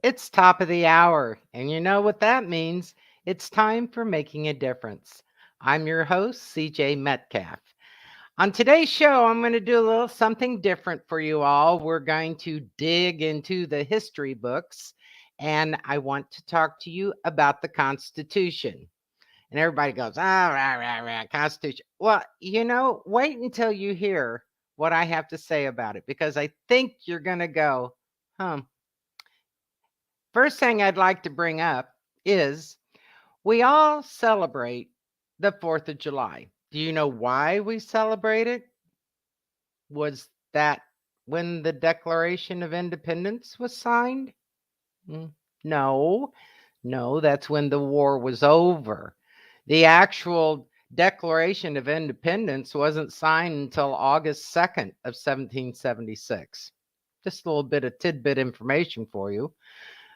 It's top of the hour, and you know what that means. It's time for Making a Difference. I'm your host, CJ Metcalfe. On today's show, I'm going to do a little something different for you all. We're going to dig into the history books, and I want to talk to you about the Constitution. And everybody goes, rah, rah, rah, Constitution. Well, wait until you hear what I have to say about it, because I think you're going to go, huh. First thing I'd like to bring up is we all celebrate the 4th of July. Do you know why we celebrate it? Was that when the Declaration of Independence was signed? Mm, No, no, that's when the war was over. The actual Declaration of Independence wasn't signed until August 2nd of 1776. Just a little bit of tidbit information for you.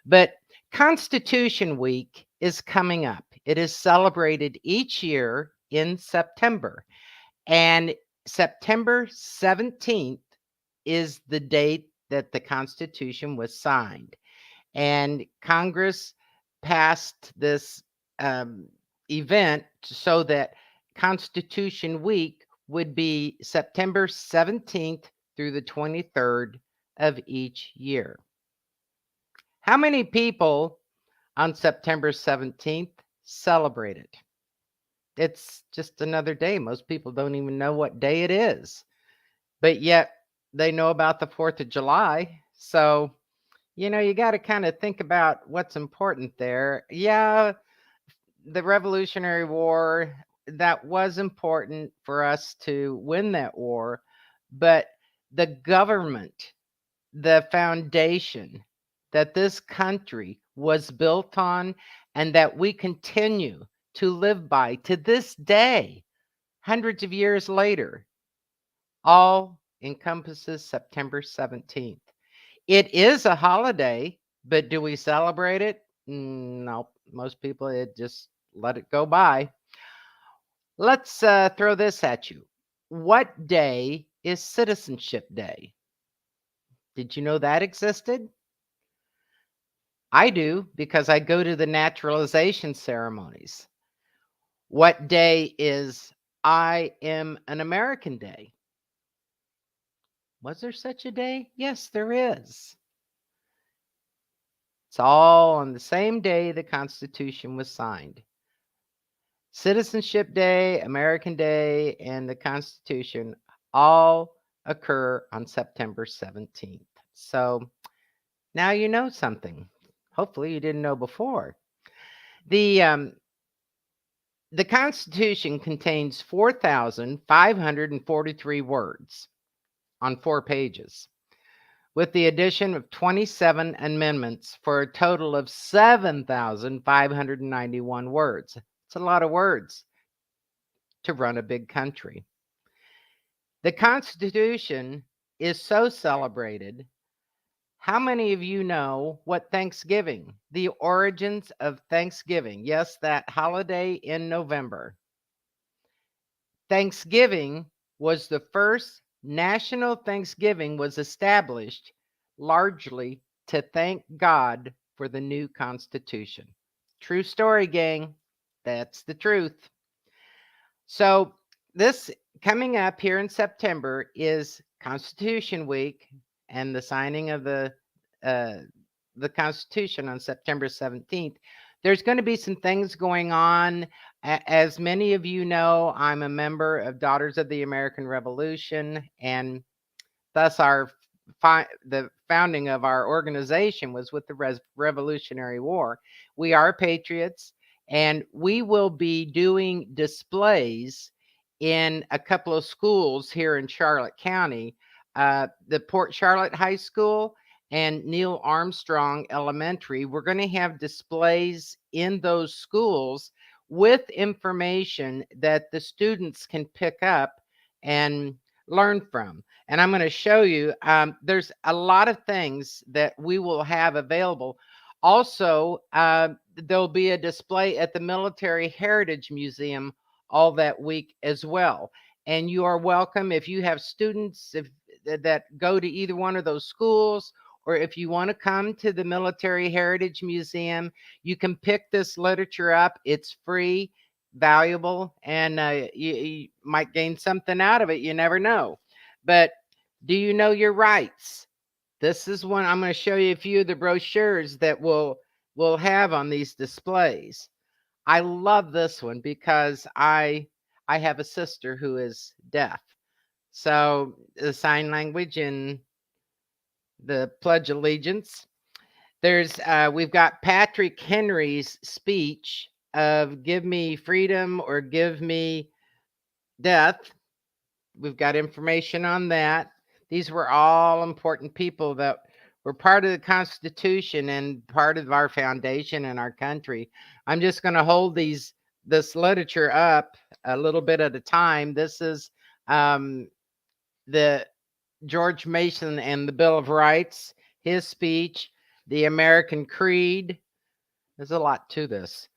But Constitution Week is coming up. It is celebrated each year in September. And September 17th is the date that the Constitution was signed. And Congress passed this um, event so that Constitution Week would be September 17th through the 23rd of each year. How many people on September 17th celebrate it? It's just another day. Most people don't even know what day it is, but yet they know about the 4th of July. So, you got to kind of think about what's important there. Yeah, the Revolutionary War, that was important for us to win that war, but the government, the foundation that this country was built on and that we continue to live by to this day, hundreds of years later, all encompasses September 17th. It is a holiday, but do we celebrate it? No, most people just let it go by. Let's throw this at you. What day is Citizenship Day? Did you know that existed? I do because I go to the naturalization ceremonies. What day is I Am an American Day? Was there such a day? Yes, there is. It's all on the same day the Constitution was signed. Citizenship Day, American Day, and the Constitution all occur on September 17th. So now you know something. Hopefully you didn't know before. The The Constitution contains 4,543 words on 4 pages, with the addition of 27 amendments for a total of 7,591 words. It's a lot of words to run a big country. The Constitution is so celebrated. How many of you know what Thanksgiving, the origins of Thanksgiving, yes, that holiday in November? Thanksgiving was the first national Thanksgiving was established largely to thank God for the new Constitution. True story, gang. That's the truth. So this coming up here in September is Constitution Week and the signing of the Constitution on September 17th. There's going to be some things going on. As many of you know, I'm a member of Daughters of the American Revolution, and thus the founding of our organization was with the Revolutionary War. We are patriots, and we will be doing displays in a couple of schools here in Charlotte County, the Port Charlotte High School and Neil Armstrong Elementary. We're going to have displays in those schools with information that the students can pick up and learn from. And I'm going to show you, there's a lot of things that we will have available. Also, there'll be a display at the Military Heritage Museum all that week as well. And you are welcome if you have students that go to either one of those schools, or if you want to come to the Military Heritage Museum, you can pick this literature up. It's free, valuable, and you might gain something out of it. You never know. But do you know your rights? This is one. I'm going to show you a few of the brochures that we'll have on these displays. I love this one because I have a sister who is deaf. So the sign language and the Pledge of Allegiance. We've got Patrick Henry's speech of "Give me freedom or give me death." We've got information on that. These were all important people that were part of the Constitution and part of our foundation and our country. I'm just going to hold this literature up a little bit at a time. This is um, the George Mason and the Bill of Rights, his speech, the American Creed. There's a lot to this.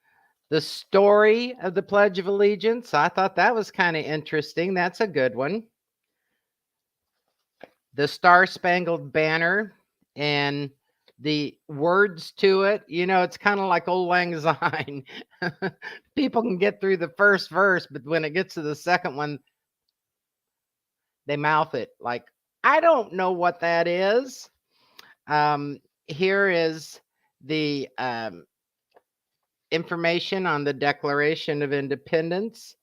The story of the Pledge of Allegiance. I thought that was kind of interesting. That's a good one. The Star Spangled Banner and the words to it. You know, it's kind of like Old Lang Syne. People can get through the first verse, but when it gets to the second one, they mouth it like, I don't know what that is. Here is the information on the Declaration of Independence.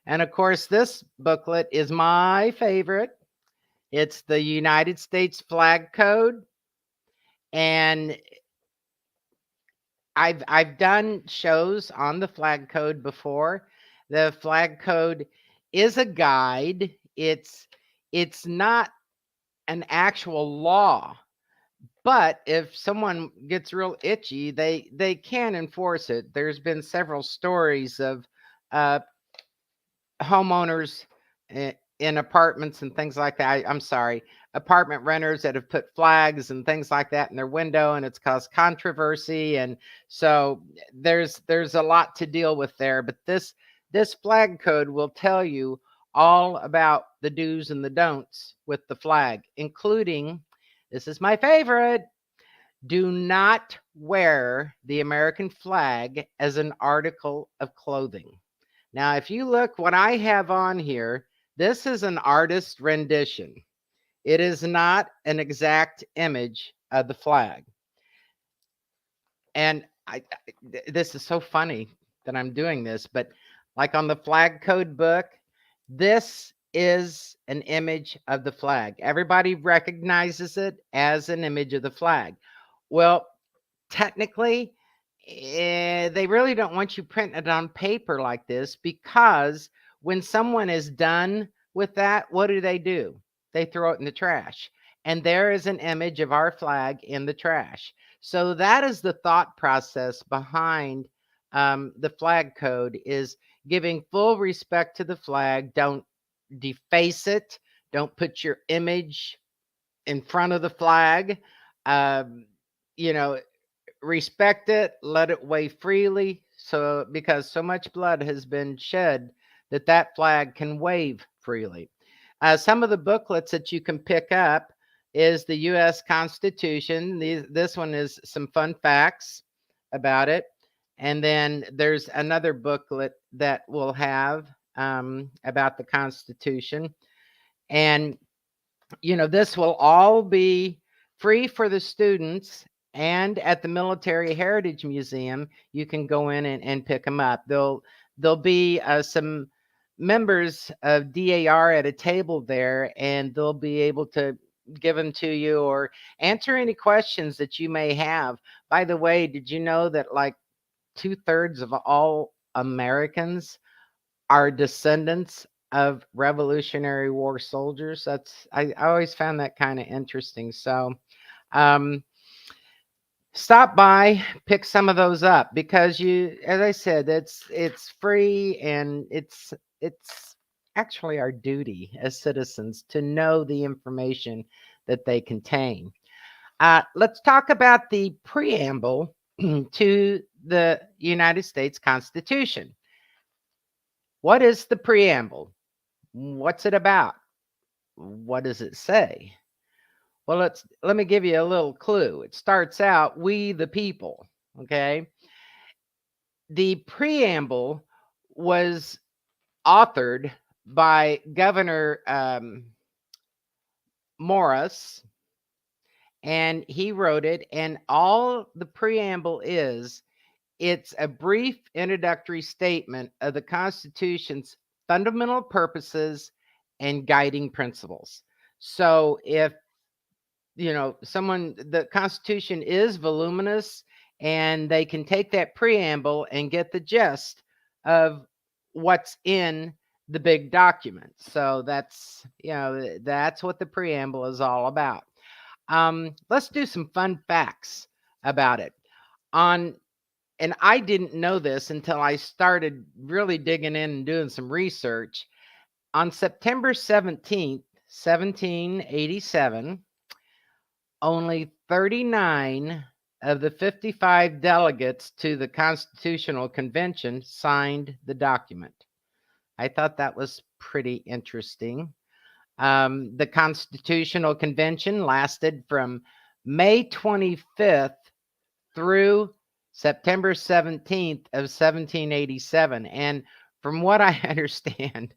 And of course, this booklet is my favorite. It's the United States Flag Code. And I've done shows on the flag code before. The flag code is a guide. It's not an actual law, but if someone gets real itchy, they can enforce it. There's been several stories of uh, homeowners in apartments and things like that. I'm sorry, apartment renters that have put flags and things like that in their window, and it's caused controversy. And so there's a lot to deal with there. But this flag code will tell you all about the do's and the don'ts with the flag, including, this is my favorite, do not wear the American flag as an article of clothing. Now, if you look what I have on here, this is an artist rendition. It is not an exact image of the flag. And this is so funny that I'm doing this, but like on the flag code book, this is an image of the flag. Everybody recognizes it as an image of the flag. Well, technically, they really don't want you printing it on paper like this, because when someone is done with that, what do? They throw it in the trash. And there is an image of our flag in the trash. So that is the thought process behind the flag code, is giving full respect to the flag. Don't deface it. Don't put your image in front of the flag. Um, you know, respect it, let it wave freely, so because so much blood has been shed that that flag can wave freely. Some of the booklets that you can pick up is the U.S. Constitution. This one is some fun facts about it. And then there's another booklet that will have about the Constitution. And this will all be free for the students. And at the Military Heritage Museum, you can go in and pick them up. There'll be some members of DAR at a table there, and they'll be able to give them to you or answer any questions that you may have. By the way, did you know that like 2/3 of all Americans are descendants of Revolutionary War soldiers? I always found that kind of interesting. So um, stop by, pick some of those up, because as I said, it's free, and it's actually our duty as citizens to know the information that they contain. Let's talk about the preamble to the United States Constitution. What is the preamble? What's it about? What does it say? Well, let me give you a little clue. It starts out, "We the people." Okay. The preamble was authored by Governor Morris, and he wrote it. And all the preamble is, it's a brief introductory statement of the Constitution's fundamental purposes and guiding principles. So if the Constitution is voluminous, and they can take that preamble and get the gist of what's in the big document. So that's what the preamble is all about. Let's do some fun facts about it. On And I didn't know this until I started really digging in and doing some research. On September 17th, 1787, only 39 of the 55 delegates to the Constitutional Convention signed the document. I thought that was pretty interesting. The Constitutional Convention lasted from May 25th through September 17th of 1787. And from what I understand,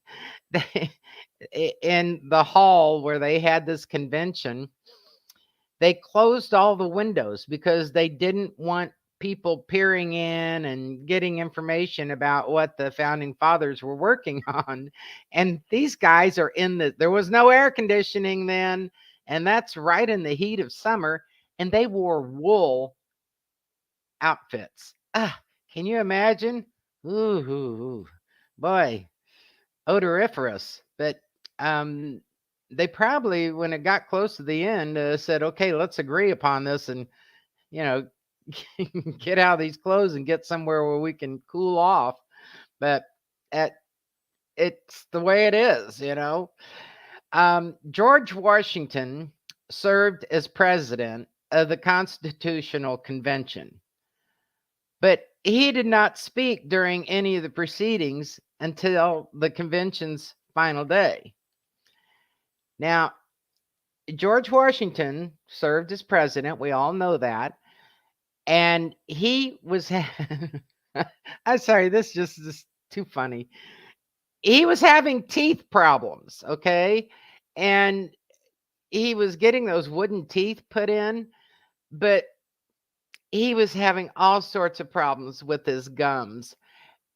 in the hall where they had this convention, they closed all the windows because they didn't want people peering in and getting information about what the founding fathers were working on. And these guys are there was no air conditioning then, and that's right in the heat of summer, and they wore wool outfits. Can you imagine? Ooh, boy, odoriferous. But they probably, when it got close to the end, said, "Okay, let's agree upon this, and you know, get out of these clothes and get somewhere where we can cool off." But at, it's the way it is. George Washington served as president of the Constitutional Convention, but he did not speak during any of the proceedings until the convention's final day. Now, George Washington served as president. We all know that. And he was, I'm sorry, this just is too funny. He was having teeth problems, okay? And he was getting those wooden teeth put in, but he was having all sorts of problems with his gums.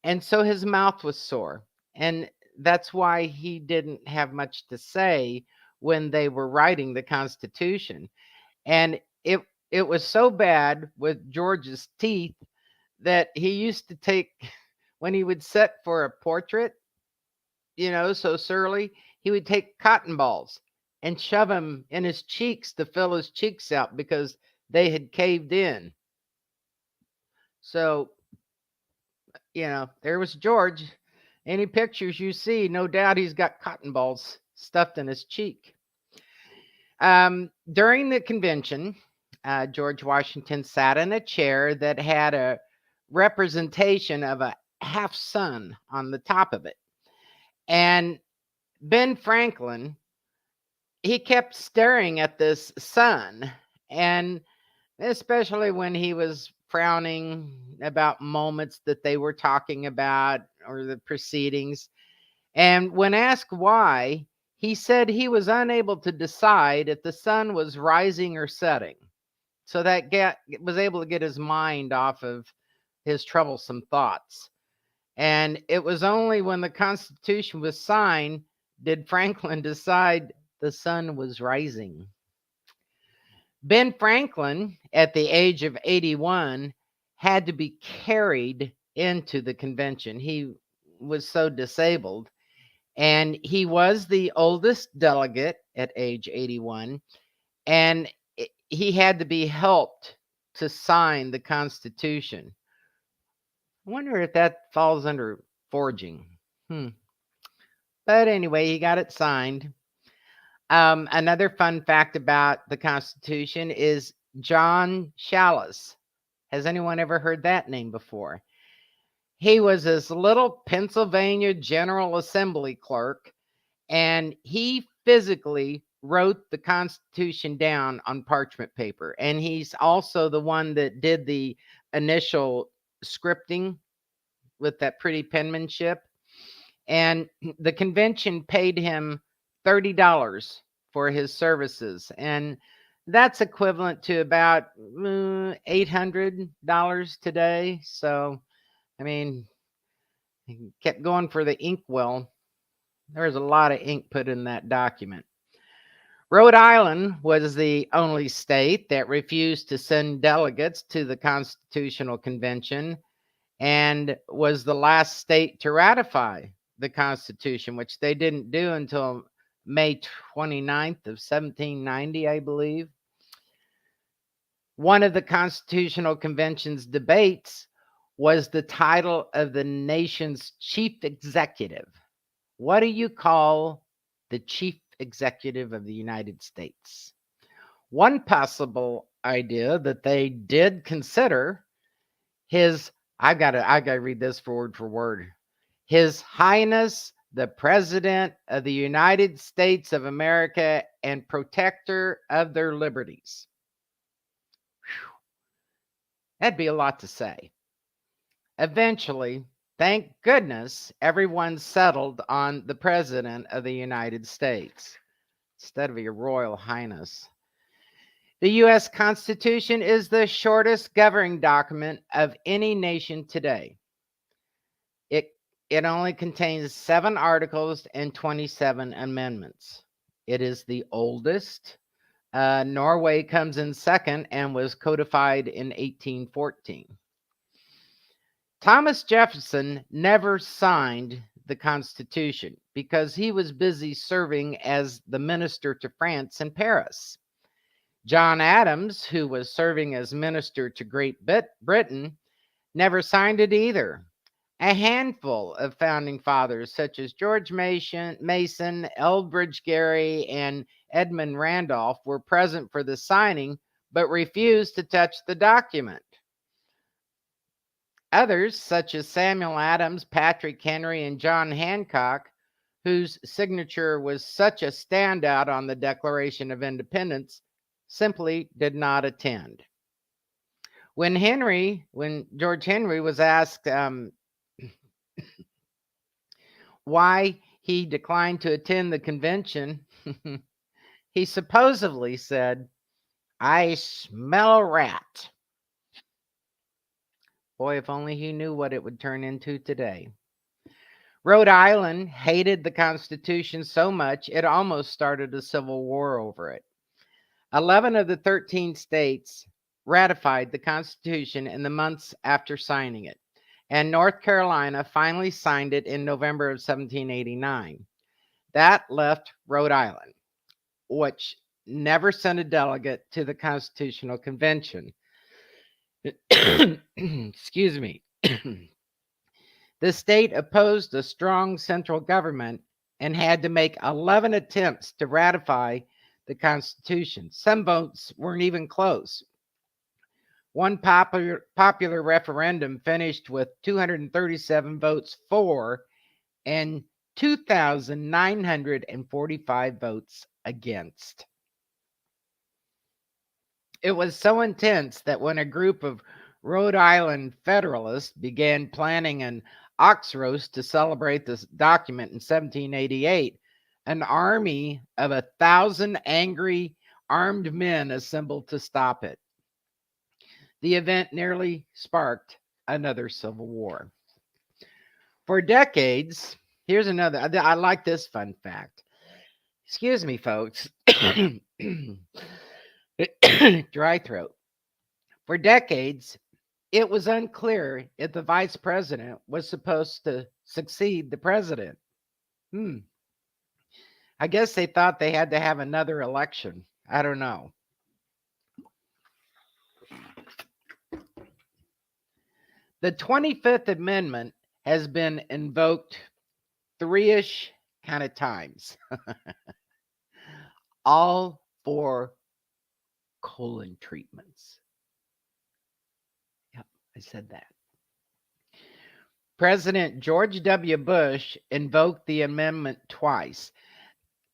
And so his mouth was sore. And that's why he didn't have much to say when they were writing the Constitution. And it was so bad with George's teeth that he used to take, when he would sit for a portrait, so surly, he would take cotton balls and shove them in his cheeks to fill his cheeks out because they had caved in. So, there was George. Any pictures you see, no doubt he's got cotton balls stuffed in his cheek. During the convention, George Washington sat in a chair that had a representation of a half sun on the top of it. And Ben Franklin, he kept staring at this sun, and especially when he was frowning about moments that they were talking about or the proceedings. And when asked why, he said he was unable to decide if the sun was rising or setting. So that was able to get his mind off of his troublesome thoughts. And it was only when the Constitution was signed did Franklin decide the sun was rising. Ben Franklin, at the age of 81, had to be carried into the convention. He was so disabled. And he was the oldest delegate at age 81. And he had to be helped to sign the Constitution. I wonder if that falls under forging. But anyway, he got it signed. Another fun fact about the Constitution is John Chalice. Has anyone ever heard that name before? He was this little Pennsylvania General Assembly clerk, and he physically wrote the Constitution down on parchment paper. And he's also the one that did the initial scripting with that pretty penmanship. And the convention paid him $30 for his services. And that's equivalent to about $800 today. So, I mean, he kept going for the inkwell. There was a lot of ink put in that document. Rhode Island was the only state that refused to send delegates to the Constitutional Convention and was the last state to ratify the Constitution, which they didn't do until May 29th of 1790, I believe. One of the Constitutional Convention's debates was the title of the nation's chief executive. What do you call the chief executive of the United States? One possible idea that they did consider his, I gotta read this word for word. His Highness the President of the United States of America and protector of their liberties. Whew, that'd be a lot to say. Eventually, thank goodness, everyone settled on the President of the United States instead of your Royal Highness. The U.S. Constitution is the shortest governing document of any nation today. It, it only contains 7 articles and 27 amendments. It is the oldest. Norway comes in second and was codified in 1814. Thomas Jefferson never signed the Constitution because he was busy serving as the minister to France in Paris. John Adams, who was serving as minister to Great Britain, never signed it either. A handful of founding fathers, such as George Mason, Elbridge Gerry, and Edmund Randolph, were present for the signing but refused to touch the document. Others, such as Samuel Adams, Patrick Henry, and John Hancock, whose signature was such a standout on the Declaration of Independence, simply did not attend. When George Henry was asked why he declined to attend the convention, he supposedly said, "I smell a rat." Boy, if only he knew what it would turn into today. Rhode Island hated the Constitution so much it almost started a civil war over it. 11 of the 13 states ratified the Constitution in the months after signing it, and North Carolina finally signed it in November of 1789. That left Rhode Island, which never sent a delegate to the Constitutional Convention. Excuse me. The state opposed a strong central government and had to make 11 attempts to ratify the Constitution. Some votes weren't even close. One popular referendum finished with 237 votes for and 2,945 votes against. It was so intense that when a group of Rhode Island Federalists began planning an ox roast to celebrate this document in 1788, an army of 1,000 angry armed men assembled to stop it. The event nearly sparked another civil war. For decades, here's another, I like this fun fact. Excuse me, folks. Dry throat. For decades, it was unclear if the vice president was supposed to succeed the president. I guess they thought they had to have another election. I don't know. The 25th Amendment has been invoked 3-ish kind of times, all for colon treatments. Yep, I said that. President George W. Bush invoked the amendment twice.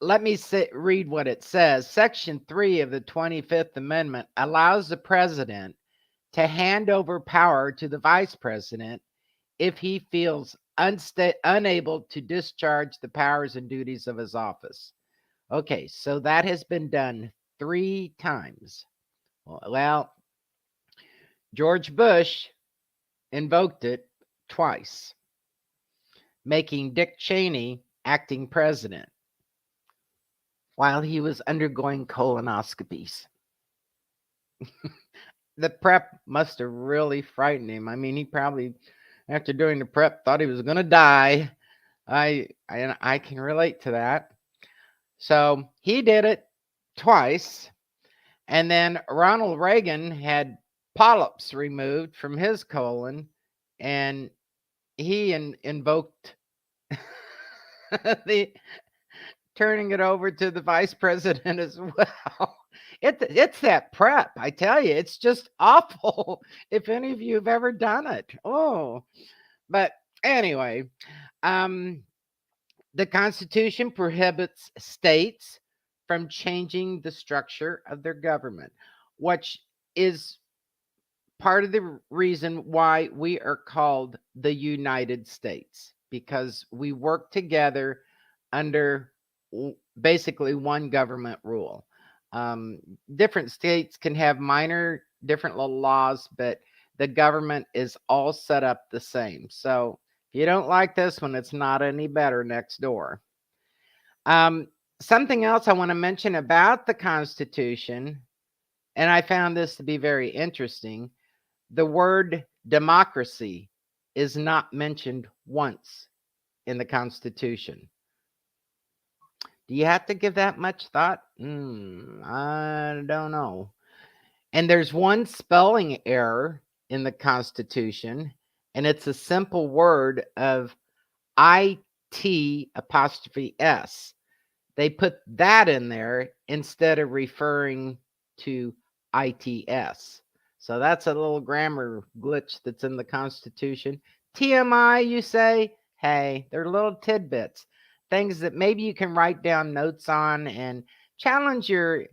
let me read what it says. Section 3 of the 25th Amendment allows the president to hand over power to the vice president if he feels unable to discharge the powers and duties of his office. Okay, so that has been done 3 times. Well, George Bush invoked it twice, making Dick Cheney acting president while he was undergoing colonoscopies. The prep must have really frightened him. I mean, he probably, after doing the prep, thought he was going to die. I can relate to that. So he did it twice. And then Ronald Reagan had polyps removed from his colon, and he invoked the turning it over to the vice president as well. It's that prep, I tell you. It's just awful if any of you have ever done it. Oh, but anyway, the Constitution prohibits states from changing the structure of their government, which is part of the reason why we are called the United States, because we work together under basically one government rule. Different states can have minor different little laws, but the government is all set up the same. So if you don't like this one, it's not any better next door. Something else I want to mention about the Constitution, and I found this to be very interesting. The word democracy is not mentioned once in the Constitution. Do you have to give that much thought? I don't know. And there's one spelling error in the Constitution, and it's a simple word of IT apostrophe S. They put that in there instead of referring to ITS. So that's a little grammar glitch that's in the Constitution. TMI, you say? Hey, they're little tidbits, things that maybe you can write down notes on and challenge your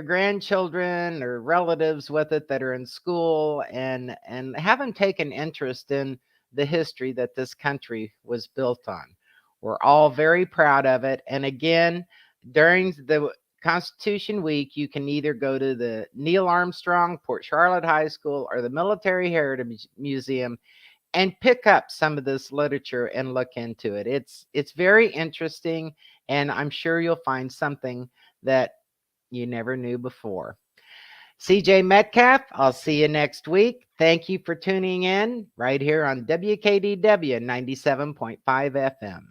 grandchildren or relatives with it that are in school, and have them take an interest in the history that this country was built on. We're all very proud of it. And again, during the Constitution Week, you can either go to the Neil Armstrong Port Charlotte High School or the Military Heritage Museum and pick up some of this literature and look into it. It's very interesting, and I'm sure you'll find something that you never knew before. CJ Metcalfe, I'll see you next week. Thank you for tuning in right here on WKDW 97.5 FM.